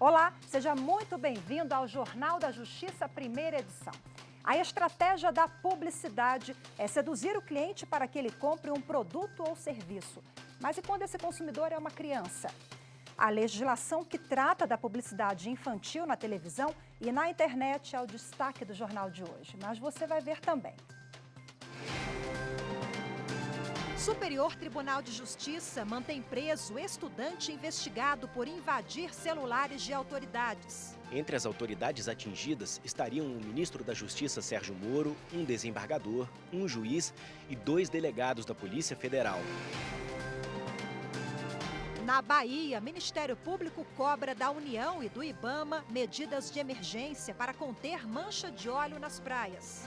Olá, seja muito bem-vindo ao Jornal da Justiça, primeira edição. A estratégia da publicidade é seduzir o cliente para que ele compre um produto ou serviço. Mas e quando esse consumidor é uma criança? A legislação que trata da publicidade infantil na televisão e na internet é o destaque do jornal de hoje, mas você vai ver também. Superior Tribunal de Justiça mantém preso estudante investigado por invadir celulares de autoridades. Entre as autoridades atingidas estariam o ministro da Justiça, Sérgio Moro, um desembargador, um juiz e 2 delegados da Polícia Federal. Na Bahia, Ministério Público cobra da União e do IBAMA medidas de emergência para conter mancha de óleo nas praias.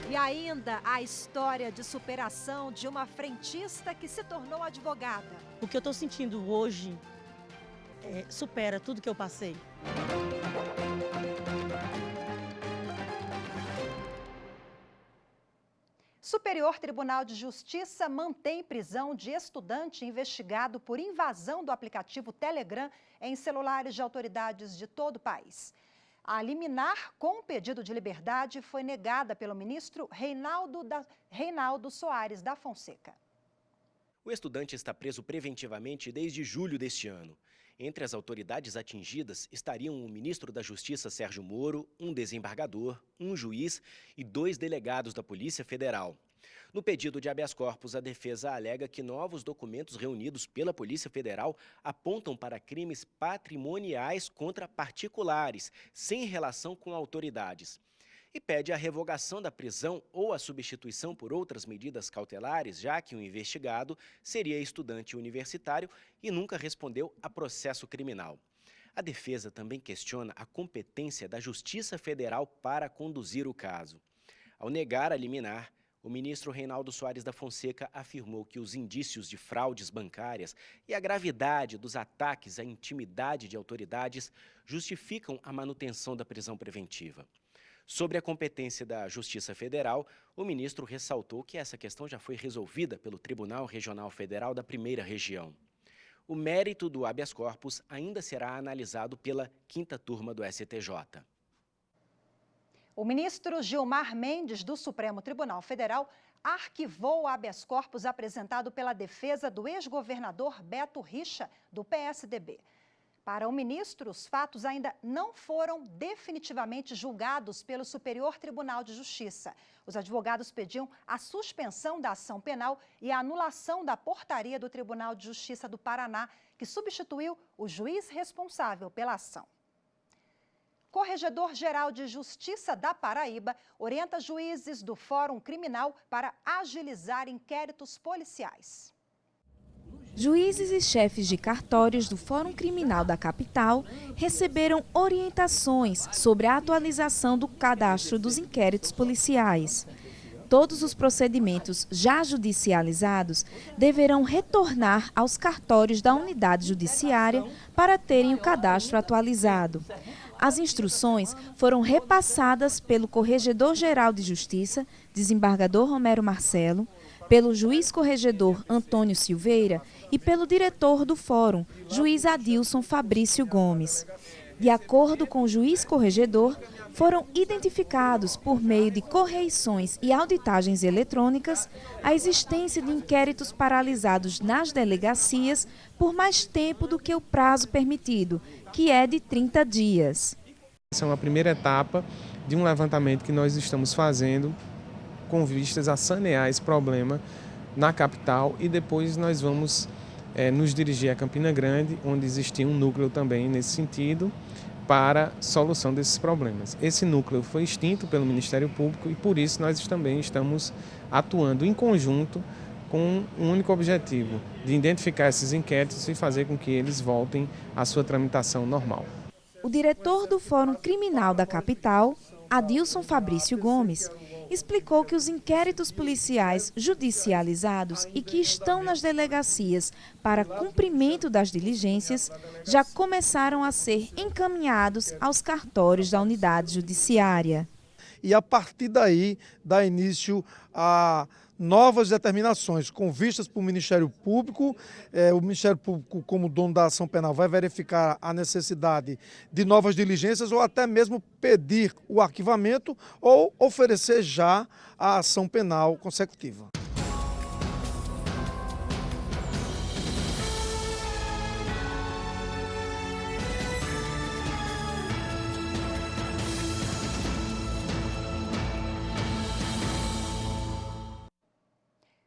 E ainda a história de superação de uma frentista que se tornou advogada. O que eu estou sentindo hoje supera tudo que eu passei. Superior Tribunal de Justiça mantém prisão de estudante investigado por invasão do aplicativo Telegram em celulares de autoridades de todo o país. A liminar com pedido de liberdade foi negada pelo ministro Reinaldo Soares da Fonseca. O estudante está preso preventivamente desde julho deste ano. Entre as autoridades atingidas estariam o ministro da Justiça, Sérgio Moro, um desembargador, um juiz e 2 delegados da Polícia Federal. No pedido de habeas corpus, a defesa alega que novos documentos reunidos pela Polícia Federal apontam para crimes patrimoniais contra particulares, sem relação com autoridades. E pede a revogação da prisão ou a substituição por outras medidas cautelares, já que o investigado seria estudante universitário e nunca respondeu a processo criminal. A defesa também questiona a competência da Justiça Federal para conduzir o caso. Ao negar a liminar, o ministro Reinaldo Soares da Fonseca afirmou que os indícios de fraudes bancárias e a gravidade dos ataques à intimidade de autoridades justificam a manutenção da prisão preventiva. Sobre a competência da Justiça Federal, o ministro ressaltou que essa questão já foi resolvida pelo Tribunal Regional Federal da Primeira Região. O mérito do habeas corpus ainda será analisado pela 5ª turma do STJ. O ministro Gilmar Mendes, do Supremo Tribunal Federal, arquivou o habeas corpus apresentado pela defesa do ex-governador Beto Richa, do PSDB. Para o ministro, os fatos ainda não foram definitivamente julgados pelo Superior Tribunal de Justiça. Os advogados pediam a suspensão da ação penal e a anulação da portaria do Tribunal de Justiça do Paraná, que substituiu o juiz responsável pela ação. Corregedor-Geral de Justiça da Paraíba orienta juízes do Fórum Criminal para agilizar inquéritos policiais. Juízes e chefes de cartórios do Fórum Criminal da capital receberam orientações sobre a atualização do cadastro dos inquéritos policiais. Todos os procedimentos já judicializados deverão retornar aos cartórios da unidade judiciária para terem o cadastro atualizado. As instruções foram repassadas pelo Corregedor-Geral de Justiça, desembargador Romero Marcelo, pelo juiz-corregedor Antônio Silveira e pelo diretor do Fórum, juiz Adilson Fabrício Gomes. De acordo com o juiz-corregedor, foram identificados, por meio de correições e auditagens eletrônicas, a existência de inquéritos paralisados nas delegacias por mais tempo do que o prazo permitido, que é de 30 dias. Essa é uma primeira etapa de um levantamento que nós estamos fazendo com vistas a sanear esse problema na capital e depois nós vamos nos dirigir a Campina Grande, onde existia um núcleo também nesse sentido, para solução desses problemas. Esse núcleo foi extinto pelo Ministério Público e por isso nós também estamos atuando em conjunto com um único objetivo, de identificar esses inquéritos e fazer com que eles voltem à sua tramitação normal. O diretor do Fórum Criminal da capital, Adilson Fabrício Gomes, explicou que os inquéritos policiais judicializados e que estão nas delegacias para cumprimento das diligências já começaram a ser encaminhados aos cartórios da unidade judiciária. E a partir daí dá início a novas determinações com vistas para o Ministério Público. O Ministério Público, como dono da ação penal, vai verificar a necessidade de novas diligências ou até mesmo pedir o arquivamento ou oferecer já a ação penal consecutiva.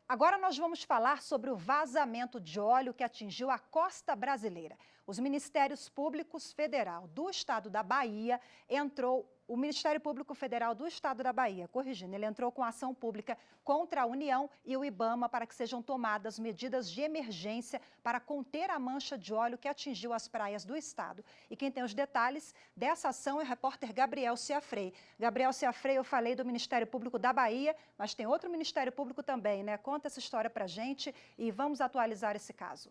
Agora nós vamos falar sobre o vazamento de óleo que atingiu a costa brasileira. Os Ministérios Públicos Federal do Estado da Bahia o Ministério Público Federal do Estado da Bahia, corrigindo, ele entrou com ação pública contra a União e o IBAMA para que sejam tomadas medidas de emergência para conter a mancha de óleo que atingiu as praias do estado. E quem tem os detalhes dessa ação é o repórter Gabriel Ciafrei. Gabriel Ciafrei, eu falei do Ministério Público da Bahia, mas tem outro Ministério Público também, né? Conta essa história pra gente e vamos atualizar esse caso.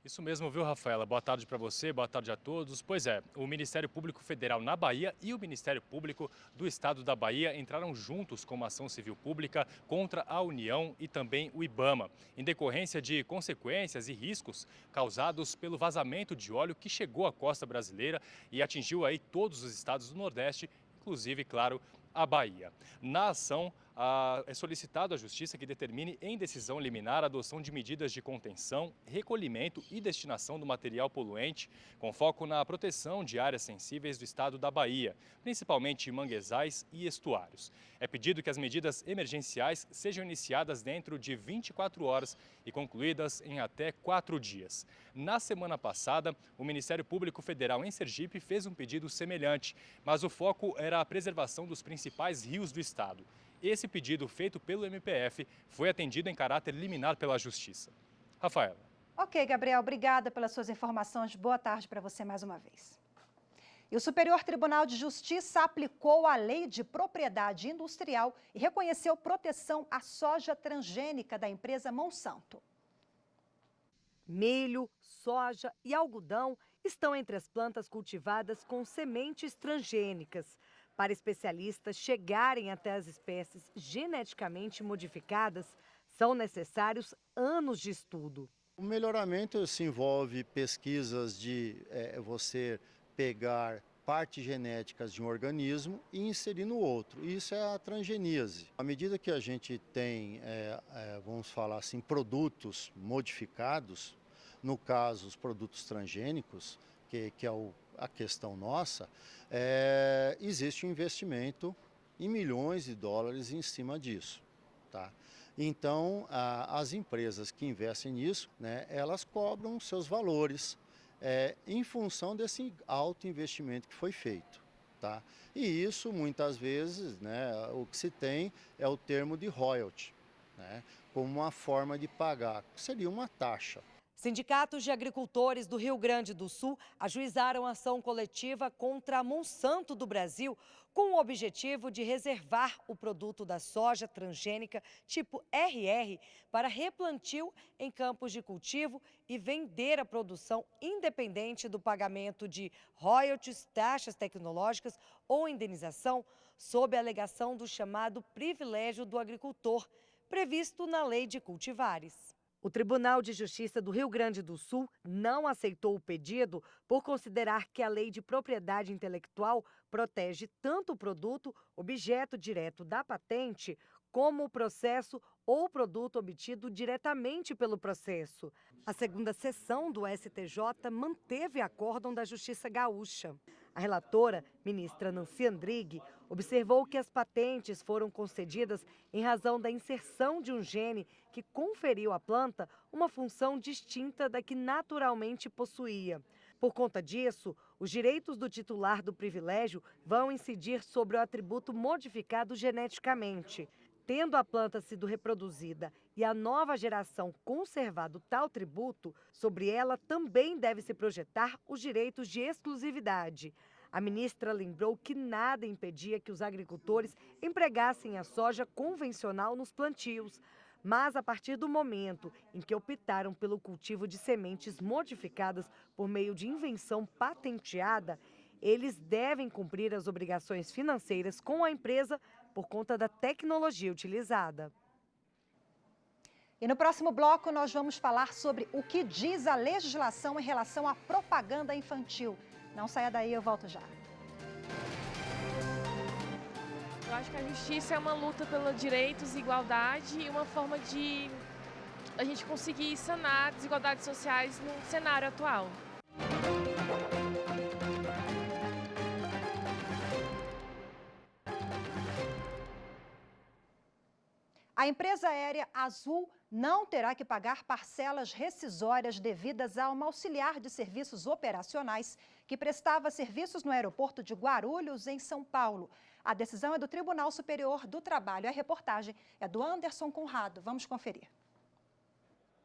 Isso mesmo, viu, Rafaela? Boa tarde para você, boa tarde a todos. Pois é, o Ministério Público Federal na Bahia e o Ministério Público do Estado da Bahia entraram juntos com uma ação civil pública contra a União e também o IBAMA, em decorrência de consequências e riscos causados pelo vazamento de óleo que chegou à costa brasileira e atingiu aí todos os estados do Nordeste, inclusive, claro, a Bahia. Na ação, é solicitado à Justiça que determine em decisão liminar a adoção de medidas de contenção, recolhimento e destinação do material poluente, com foco na proteção de áreas sensíveis do estado da Bahia, principalmente manguezais e estuários. É pedido que as medidas emergenciais sejam iniciadas dentro de 24 horas e concluídas em até 4 dias. Na semana passada, o Ministério Público Federal em Sergipe fez um pedido semelhante, mas o foco era a preservação dos principais rios do estado. Esse pedido feito pelo MPF foi atendido em caráter liminar pela Justiça. Rafaela. Ok, Gabriel, obrigada pelas suas informações. Boa tarde para você mais uma vez. E o Superior Tribunal de Justiça aplicou a Lei de Propriedade Industrial e reconheceu proteção à soja transgênica da empresa Monsanto. Milho, soja e algodão estão entre as plantas cultivadas com sementes transgênicas. Para especialistas chegarem até as espécies geneticamente modificadas, são necessários anos de estudo. O melhoramento se envolve pesquisas de você pegar partes genéticas de um organismo e inserir no outro. Isso é a transgeníase. À medida que a gente tem, vamos falar assim, produtos modificados, no caso os produtos transgênicos, que é a questão nossa, existe um investimento em milhões de dólares em cima disso. Tá? Então, as empresas que investem nisso, né, elas cobram seus valores em função desse alto investimento que foi feito. Tá? E isso, muitas vezes, né, o que se tem é o termo de royalty, né, como uma forma de pagar, que seria uma taxa. Sindicatos de agricultores do Rio Grande do Sul ajuizaram ação coletiva contra a Monsanto do Brasil com o objetivo de reservar o produto da soja transgênica tipo RR para replantio em campos de cultivo e vender a produção independente do pagamento de royalties, taxas tecnológicas ou indenização, sob a alegação do chamado privilégio do agricultor, previsto na Lei de Cultivares. O Tribunal de Justiça do Rio Grande do Sul não aceitou o pedido por considerar que a Lei de Propriedade Intelectual protege tanto o produto, objeto direto da patente, como o processo ou produto obtido diretamente pelo processo. A segunda sessão do STJ manteve acórdão da Justiça Gaúcha. A relatora, ministra Nancy Andrighi, observou que as patentes foram concedidas em razão da inserção de um gene que conferiu à planta uma função distinta da que naturalmente possuía. Por conta disso, os direitos do titular do privilégio vão incidir sobre o atributo modificado geneticamente. Tendo a planta sido reproduzida e a nova geração conservado tal tributo, sobre ela também deve se projetar os direitos de exclusividade. A ministra lembrou que nada impedia que os agricultores empregassem a soja convencional nos plantios, mas a partir do momento em que optaram pelo cultivo de sementes modificadas por meio de invenção patenteada, eles devem cumprir as obrigações financeiras com a empresa por conta da tecnologia utilizada. E no próximo bloco nós vamos falar sobre o que diz a legislação em relação à propaganda infantil. Não saia daí, eu volto já. Eu acho que a justiça é uma luta pelos direitos e igualdade e uma forma de a gente conseguir sanar desigualdades sociais no cenário atual. A empresa aérea Azul não terá que pagar parcelas rescisórias devidas a uma auxiliar de serviços operacionais que prestava serviços no aeroporto de Guarulhos, em São Paulo. A decisão é do Tribunal Superior do Trabalho. A reportagem é do Anderson Conrado. Vamos conferir.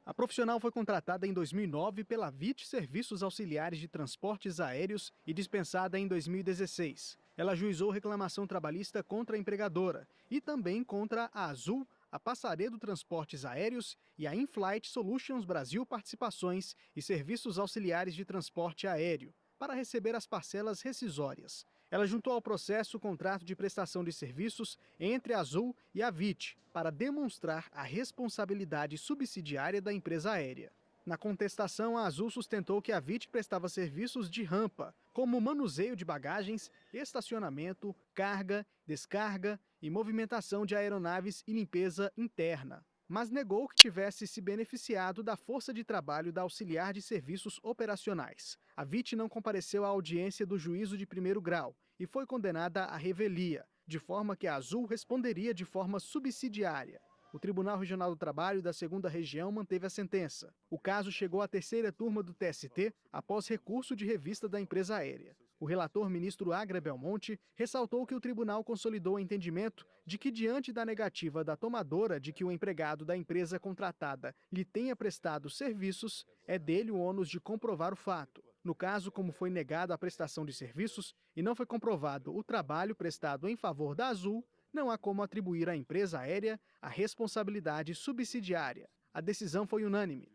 A profissional foi contratada em 2009 pela VIT Serviços Auxiliares de Transportes Aéreos e dispensada em 2016. Ela ajuizou reclamação trabalhista contra a empregadora e também contra a Azul, a Passaredo Transportes Aéreos e a Inflight Solutions Brasil Participações e Serviços Auxiliares de Transporte Aéreo, para receber as parcelas rescisórias. Ela juntou ao processo o contrato de prestação de serviços entre a Azul e a VIT, para demonstrar a responsabilidade subsidiária da empresa aérea. Na contestação, a Azul sustentou que a VIT prestava serviços de rampa, como manuseio de bagagens, estacionamento, carga, descarga e movimentação de aeronaves e limpeza interna, mas negou que tivesse se beneficiado da força de trabalho da auxiliar de serviços operacionais. A VIT não compareceu à audiência do juízo de primeiro grau e foi condenada à revelia, de forma que a Azul responderia de forma subsidiária. O Tribunal Regional do Trabalho da 2ª Região manteve a sentença. O caso chegou à 3ª turma do TST após recurso de revista da empresa aérea. O relator ministro Agra Belmonte ressaltou que o tribunal consolidou o entendimento de que, diante da negativa da tomadora de que o empregado da empresa contratada lhe tenha prestado serviços, é dele o ônus de comprovar o fato. No caso, como foi negada a prestação de serviços e não foi comprovado o trabalho prestado em favor da Azul, não há como atribuir à empresa aérea a responsabilidade subsidiária. A decisão foi unânime.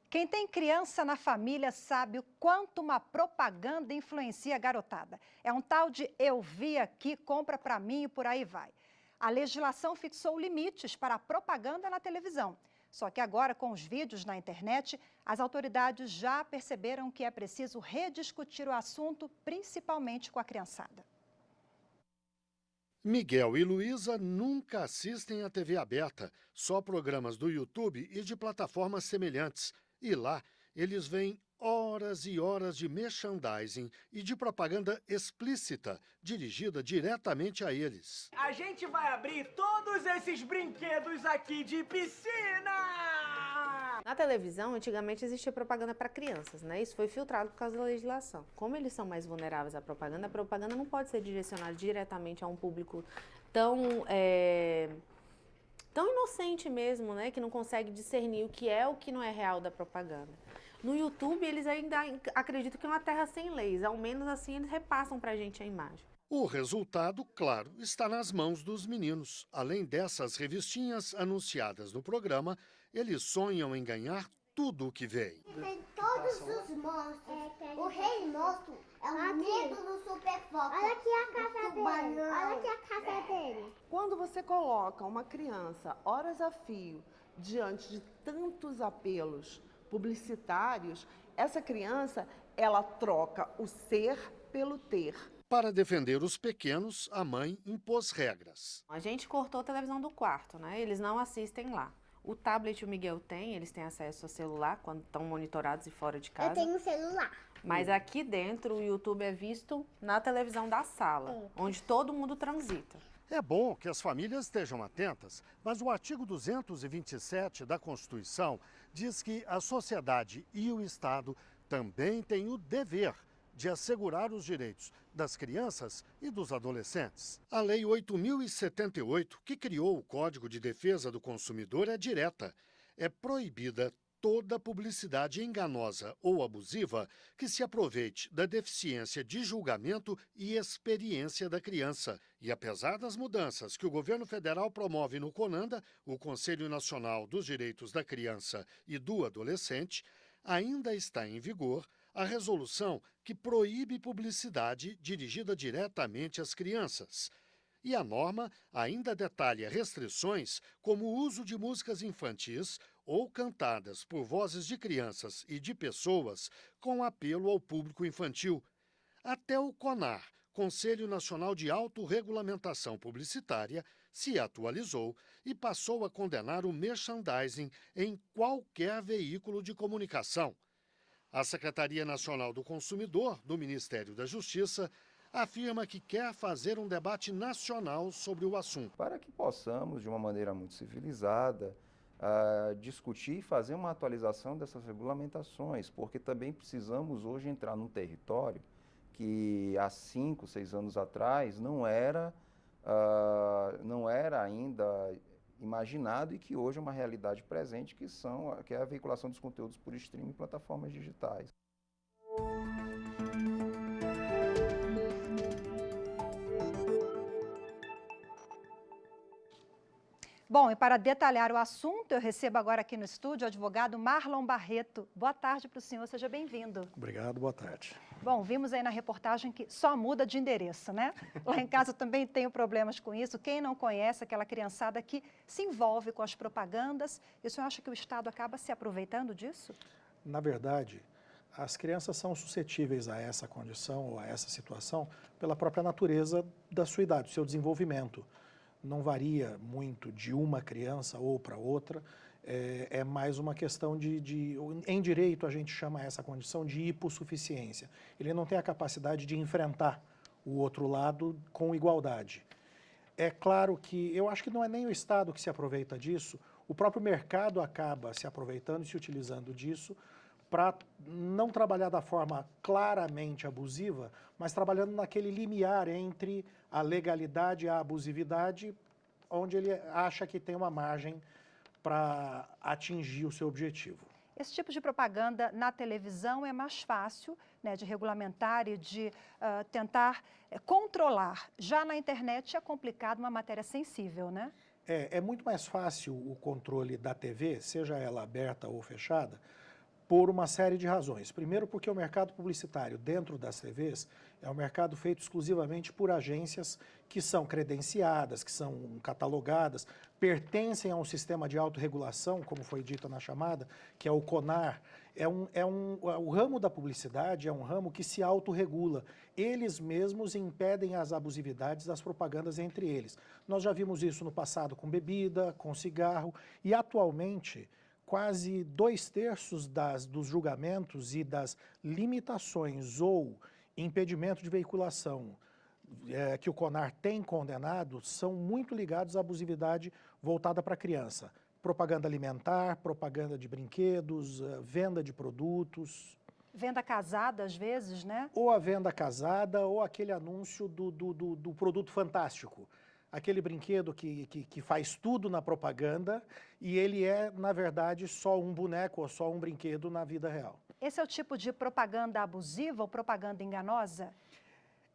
Quem tem criança na família sabe o quanto uma propaganda influencia a garotada. É um tal de eu vi aqui, compra pra mim e por aí vai. A legislação fixou limites para a propaganda na televisão. Só que agora, com os vídeos na internet, as autoridades já perceberam que é preciso rediscutir o assunto, principalmente com a criançada. Miguel e Luísa nunca assistem à TV aberta, só programas do YouTube e de plataformas semelhantes. E lá, eles veem horas e horas de merchandising e de propaganda explícita, dirigida diretamente a eles. A gente vai abrir todos esses brinquedos aqui de piscina! Na televisão, antigamente existia propaganda para crianças, né? Isso foi filtrado por causa da legislação. Como eles são mais vulneráveis à propaganda, a propaganda não pode ser direcionada diretamente a um público tão inocente mesmo, né? Que não consegue discernir o que é o que não é real da propaganda. No YouTube, eles ainda acreditam que é uma terra sem leis. Ao menos assim, eles repassam para a gente a imagem. O resultado, claro, está nas mãos dos meninos. Além dessas revistinhas anunciadas no programa, eles sonham em ganhar tudo o que vem. Tem todos os monstros. O rei monstro é o medo do Super Fox. Olha aqui a casa dele. Olha aqui a casa dele. Quando você coloca uma criança horas a fio diante de tantos apelos publicitários, essa criança, ela troca o ser pelo ter. Para defender os pequenos, a mãe impôs regras. A gente cortou a televisão do quarto, né? Eles não assistem lá. O tablet o Miguel tem, eles têm acesso ao celular quando estão monitorados e fora de casa. Eu tenho celular. Mas aqui dentro o YouTube é visto na televisão da sala, onde todo mundo transita. É bom que as famílias estejam atentas, mas o artigo 227 da Constituição diz que a sociedade e o Estado também têm o dever de assegurar os direitos das crianças e dos adolescentes. A Lei 8.078, que criou o Código de Defesa do Consumidor, é direta. É proibida toda publicidade enganosa ou abusiva que se aproveite da deficiência de julgamento e experiência da criança. E apesar das mudanças que o governo federal promove no CONANDA, o Conselho Nacional dos Direitos da Criança e do Adolescente, ainda está em vigor a resolução que proíbe publicidade dirigida diretamente às crianças. E a norma ainda detalha restrições como o uso de músicas infantis ou cantadas por vozes de crianças e de pessoas com apelo ao público infantil. Até o CONAR, Conselho Nacional de Autorregulamentação Publicitária, se atualizou e passou a condenar o merchandising em qualquer veículo de comunicação. A Secretaria Nacional do Consumidor, do Ministério da Justiça, afirma que quer fazer um debate nacional sobre o assunto. Para que possamos, de uma maneira muito civilizada, discutir e fazer uma atualização dessas regulamentações, porque também precisamos hoje entrar num território que há 5, 6 anos atrás não era ainda imaginado e que hoje é uma realidade presente, que é a veiculação dos conteúdos por streaming em plataformas digitais. Bom, e para detalhar o assunto, eu recebo agora aqui no estúdio o advogado Marlon Barreto. Boa tarde para o senhor, seja bem-vindo. Obrigado, boa tarde. Bom, vimos aí na reportagem que só muda de endereço, né? Lá em casa também tenho problemas com isso. Quem não conhece aquela criançada que se envolve com as propagandas, e o senhor acha que o Estado acaba se aproveitando disso? Na verdade, as crianças são suscetíveis a essa condição ou a essa situação pela própria natureza da sua idade, do seu desenvolvimento. Não varia muito de uma criança ou para outra, é mais uma questão em direito a gente chama essa condição de hipossuficiência. Ele não tem a capacidade de enfrentar o outro lado com igualdade. É claro que eu acho que não é nem o Estado que se aproveita disso, o próprio mercado acaba se aproveitando e se utilizando disso para não trabalhar da forma claramente abusiva, mas trabalhando naquele limiar entre a legalidade e a abusividade, onde ele acha que tem uma margem para atingir o seu objetivo. Esse tipo de propaganda na televisão é mais fácil, né, de regulamentar e de tentar controlar. Já na internet é complicado, uma matéria sensível, né? É muito mais fácil o controle da TV, seja ela aberta ou fechada, por uma série de razões. Primeiro, porque o mercado publicitário dentro das TVs é um mercado feito exclusivamente por agências que são credenciadas, que são catalogadas, pertencem a um sistema de autorregulação, como foi dito na chamada, que é o CONAR. O ramo da publicidade é um ramo que se autorregula. Eles mesmos impedem as abusividades das propagandas entre eles. Nós já vimos isso no passado com bebida, com cigarro, e atualmente quase 2/3 dos julgamentos e das limitações ou impedimento de veiculação que o CONAR tem condenado são muito ligados à abusividade voltada para a criança. Propaganda alimentar, propaganda de brinquedos, venda de produtos. Venda casada, às vezes, né? Ou a venda casada ou aquele anúncio do produto fantástico. Aquele brinquedo que faz tudo na propaganda e ele é, na verdade, só um boneco ou só um brinquedo na vida real. Esse é o tipo de propaganda abusiva ou propaganda enganosa?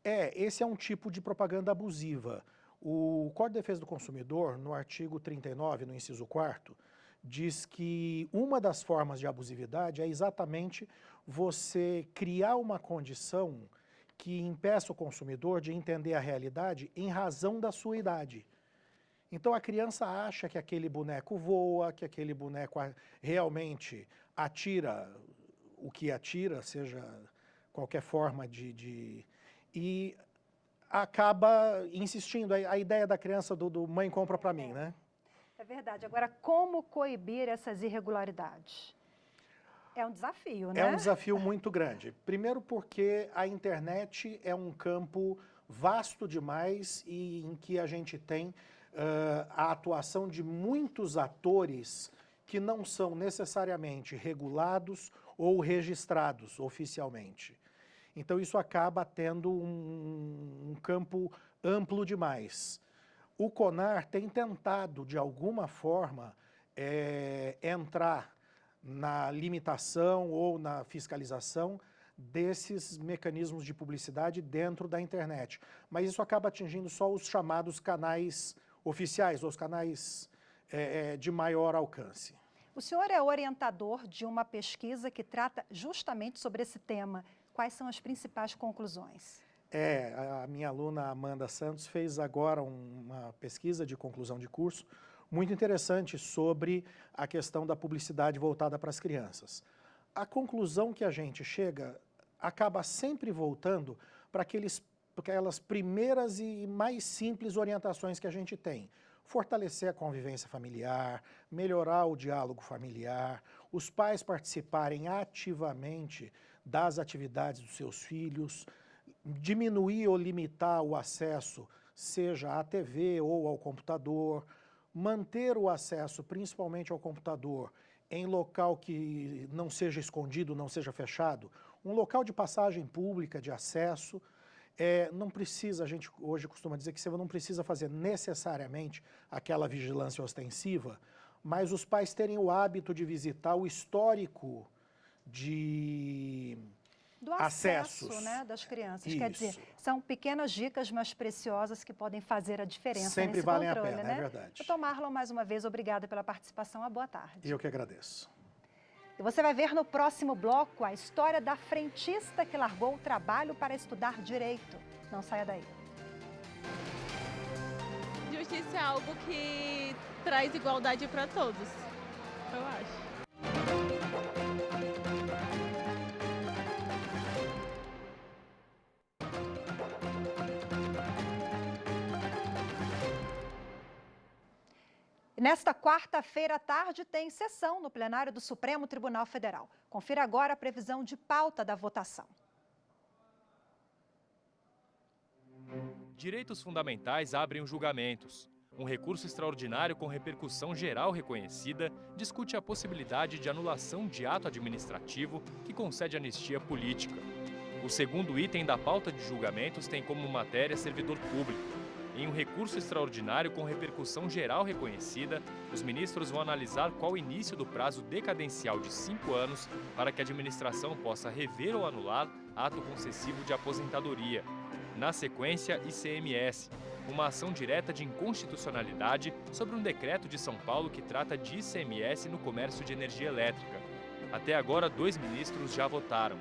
Esse é um tipo de propaganda abusiva. O Código de Defesa do Consumidor, no artigo 39, no inciso 4º, diz que uma das formas de abusividade é exatamente você criar uma condição que impeça o consumidor de entender a realidade em razão da sua idade. Então a criança acha que aquele boneco voa, que aquele boneco realmente atira o que atira, seja qualquer forma e acaba insistindo. A ideia da criança do mãe compra para mim, né? É verdade. Agora, como coibir essas irregularidades? É um desafio, né? É um desafio muito grande. Primeiro porque a internet é um campo vasto demais e em que a gente tem a atuação de muitos atores que não são necessariamente regulados ou registrados oficialmente. Então isso acaba tendo um campo amplo demais. O CONAR tem tentado, de alguma forma, entrar na limitação ou na fiscalização desses mecanismos de publicidade dentro da internet. Mas isso acaba atingindo só os chamados canais oficiais, ou os canais de maior alcance. O senhor é orientador de uma pesquisa que trata justamente sobre esse tema. Quais são as principais conclusões? A minha aluna Amanda Santos fez agora uma pesquisa de conclusão de curso muito interessante sobre a questão da publicidade voltada para as crianças. A conclusão que a gente chega acaba sempre voltando para aquelas primeiras e mais simples orientações que a gente tem. Fortalecer a convivência familiar, melhorar o diálogo familiar, os pais participarem ativamente das atividades dos seus filhos, diminuir ou limitar o acesso, seja à TV ou ao computador, manter o acesso principalmente ao computador em local que não seja escondido, não seja fechado, um local de passagem pública, de acesso. Não precisa, a gente hoje costuma dizer que você não precisa fazer necessariamente aquela vigilância ostensiva, mas os pais terem o hábito de visitar o histórico do acesso, né, das crianças. Isso. Quer dizer, são pequenas dicas, mas preciosas, que podem fazer a diferença Sempre nesse valem controle, a pena, né? é verdade. Doutor Marlon, mais uma vez, obrigada pela participação. Uma boa tarde. Eu que agradeço. E você vai ver no próximo bloco a história da frentista que largou o trabalho para estudar direito. Não saia daí. Justiça é algo que traz igualdade para todos, eu acho. Nesta quarta-feira à tarde tem sessão no plenário do Supremo Tribunal Federal. Confira agora a previsão de pauta da votação. Direitos fundamentais abrem os julgamentos. Um recurso extraordinário com repercussão geral reconhecida discute a possibilidade de anulação de ato administrativo que concede anistia política. O segundo item da pauta de julgamentos tem como matéria servidor público. Em um recurso extraordinário com repercussão geral reconhecida, os ministros vão analisar qual o início do prazo decadencial de 5 anos para que a administração possa rever ou anular ato concessivo de aposentadoria. Na sequência, ICMS, uma ação direta de inconstitucionalidade sobre um decreto de São Paulo que trata de ICMS no comércio de energia elétrica. Até agora, 2 ministros já votaram.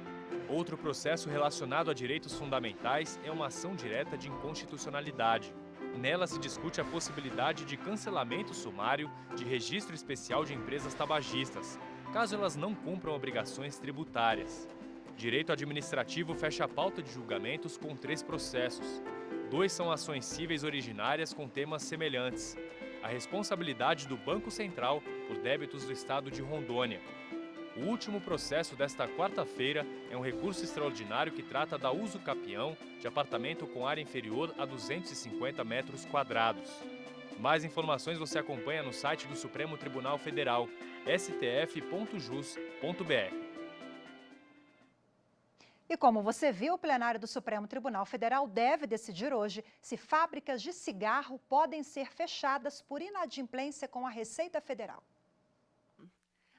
Outro processo relacionado a direitos fundamentais é uma ação direta de inconstitucionalidade. Nela se discute a possibilidade de cancelamento sumário de registro especial de empresas tabagistas, caso elas não cumpram obrigações tributárias. Direito administrativo fecha a pauta de julgamentos com 3 processos. 2 são ações cíveis originárias com temas semelhantes. A responsabilidade do Banco Central por débitos do estado de Rondônia. O último processo desta quarta-feira é um recurso extraordinário que trata da uso capião de apartamento com área inferior a 250 metros quadrados. Mais informações você acompanha no site do Supremo Tribunal Federal, stf.jus.br. E como você viu, o plenário do Supremo Tribunal Federal deve decidir hoje se fábricas de cigarro podem ser fechadas por inadimplência com a Receita Federal.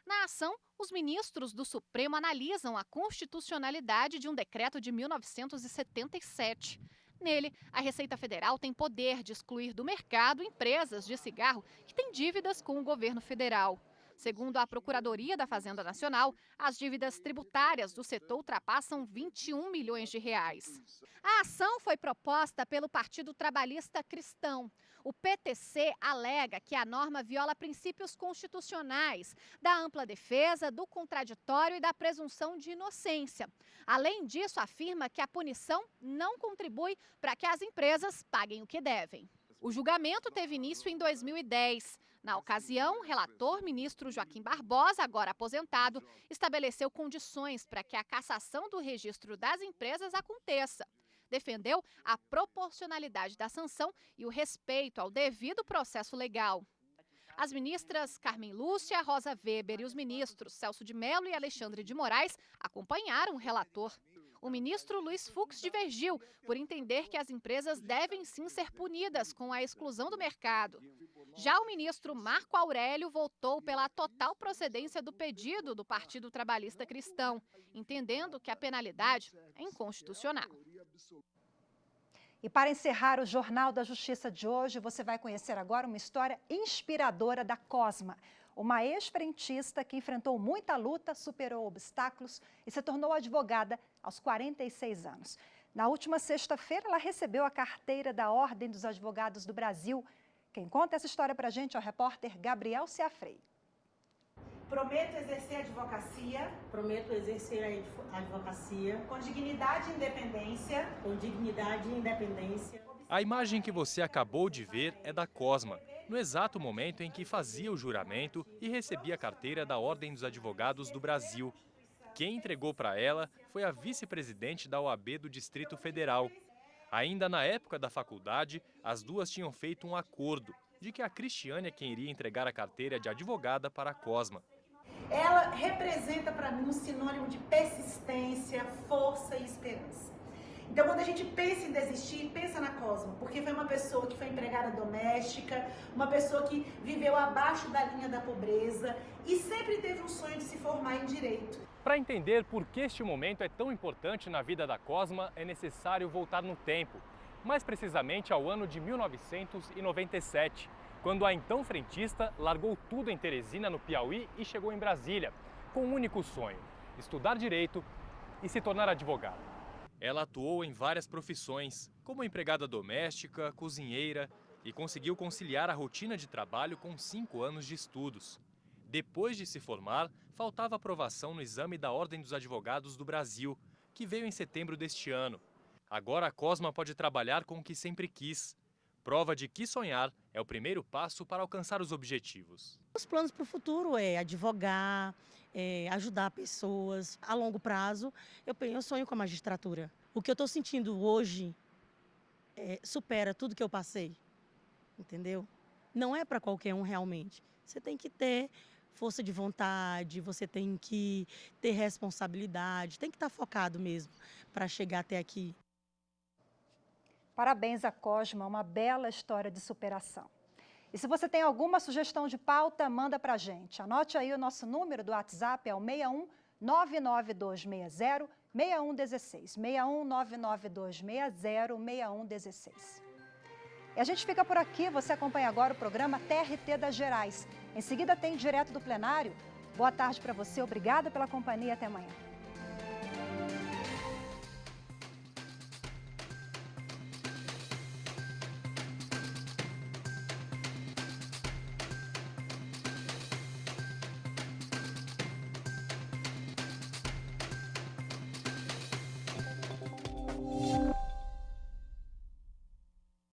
Na ação, os ministros do Supremo analisam a constitucionalidade de um decreto de 1977. Nele, a Receita Federal tem poder de excluir do mercado empresas de cigarro que têm dívidas com o governo federal. Segundo a Procuradoria da Fazenda Nacional, as dívidas tributárias do setor ultrapassam 21 milhões de reais. A ação foi proposta pelo Partido Trabalhista Cristão. O PTC alega que a norma viola princípios constitucionais da ampla defesa, do contraditório e da presunção de inocência. Além disso, afirma que a punição não contribui para que as empresas paguem o que devem. O julgamento teve início em 2010. Na ocasião, o relator, ministro Joaquim Barbosa, agora aposentado, estabeleceu condições para que a cassação do registro das empresas aconteça. Defendeu a proporcionalidade da sanção e o respeito ao devido processo legal. As ministras Carmen Lúcia, Rosa Weber e os ministros Celso de Mello e Alexandre de Moraes acompanharam o relator. O ministro Luiz Fux divergiu por entender que as empresas devem sim ser punidas com a exclusão do mercado. Já o ministro Marco Aurélio votou pela total procedência do pedido do Partido Trabalhista Cristão, entendendo que a penalidade é inconstitucional. E para encerrar o Jornal da Justiça de hoje, você vai conhecer agora uma história inspiradora da Cosma, uma ex-frentista que enfrentou muita luta, superou obstáculos e se tornou advogada aos 46 anos. Na última sexta-feira, ela recebeu a carteira da Ordem dos Advogados do Brasil. Quem conta essa história pra gente é o repórter Gabriel Ciafrei. Prometo exercer a advocacia. Prometo exercer a advocacia. Com dignidade e independência. Com dignidade e independência. A imagem que você acabou de ver é da Cosma, no exato momento em que fazia o juramento e recebia a carteira da Ordem dos Advogados do Brasil. Quem entregou para ela foi a vice-presidente da OAB do Distrito Federal. Ainda na época da faculdade, as duas tinham feito um acordo de que a Cristiane é quem iria entregar a carteira de advogada para a Cosma. Ela representa para mim um sinônimo de persistência, força e esperança. Então, quando a gente pensa em desistir, pensa na Cosma, porque foi uma pessoa que foi empregada doméstica, uma pessoa que viveu abaixo da linha da pobreza e sempre teve um sonho de se formar em direito. Para entender por que este momento é tão importante na vida da Cosma, é necessário voltar no tempo, mais precisamente ao ano de 1997, quando a então frentista largou tudo em Teresina, no Piauí, e chegou em Brasília, com um único sonho: estudar direito e se tornar advogada. Ela atuou em várias profissões, como empregada doméstica, cozinheira, e conseguiu conciliar a rotina de trabalho com 5 anos de estudos. Depois de se formar, faltava aprovação no exame da Ordem dos Advogados do Brasil, que veio em setembro deste ano. Agora a Cosma pode trabalhar com o que sempre quis. Prova de que sonhar é o primeiro passo para alcançar os objetivos. Os planos para o futuro é advogar, ajudar pessoas. A longo prazo, eu sonho com a magistratura. O que eu estou sentindo hoje supera tudo que eu passei, entendeu? Não é para qualquer um realmente. Você tem que ter força de vontade, você tem que ter responsabilidade, tem que estar focado mesmo para chegar até aqui. Parabéns à Cosma, uma bela história de superação. E se você tem alguma sugestão de pauta, manda pra gente. Anote aí o nosso número do WhatsApp, é o 61 99260 6116. 61 99260 6116. E a gente fica por aqui, você acompanha agora o programa TRT das Gerais. Em seguida tem Direto do Plenário. Boa tarde para você, obrigada pela companhia, até amanhã.